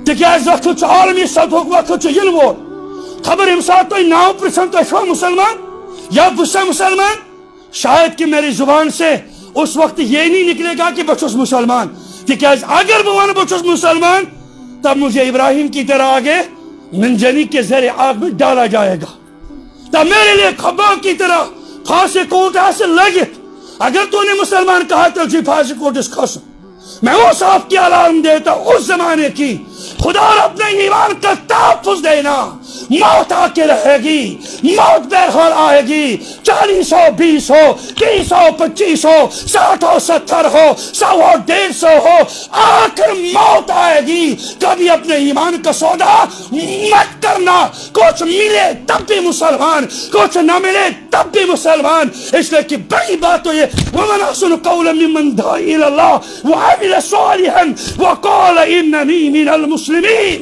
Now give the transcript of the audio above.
تکیاز وقت عالمی سطح وقت ین وول خبر یم سات تھی 9% تھی مسلمان یا بسا مسلمان شاید کہ میری زبان سے اس وقت یہ نہیں نکلے گا کہ بچوس مسلمان تکیاز اگر بوان بچوس مسلمان تب مجھے ابراہیم کی طرح آگے منجنی کے ذریعے آگ میں ڈالا جائے گا تب میرے لیے خباب کی طرح پھانسی کوٹ حاصل لگت اگر تو نے مسلمان کہا تو جی پھانسی کوٹ اس کھسو میں وہ صاحب کی علام دیتا اس زمانے کی خدا اپنے ایمان کا تحفظ دینا موت آ کے رہے گی موت بہرحال آئے گی 40 ہو 20 ہو 30 ہو 25 ہو 60 ہو 70 ہو 100 ہو 150 ہو آخر موت آئے گی کبھی اپنے ایمان کا سودا مت کرنا کچھ ملے تب بھی مسلمان کچھ نہ ملے تب بھی مسلمان اس لئے کہ بڑی بات تو یہ وَمَنْ أَحْسَنُ قَوْلًا مِّمَّنْ دَعَا إِلَى اللَّهِ وَعَمِلَ صَالِحًا وَقَالَ إِنَّنِي مِنَ الْمُسْلِمِينَ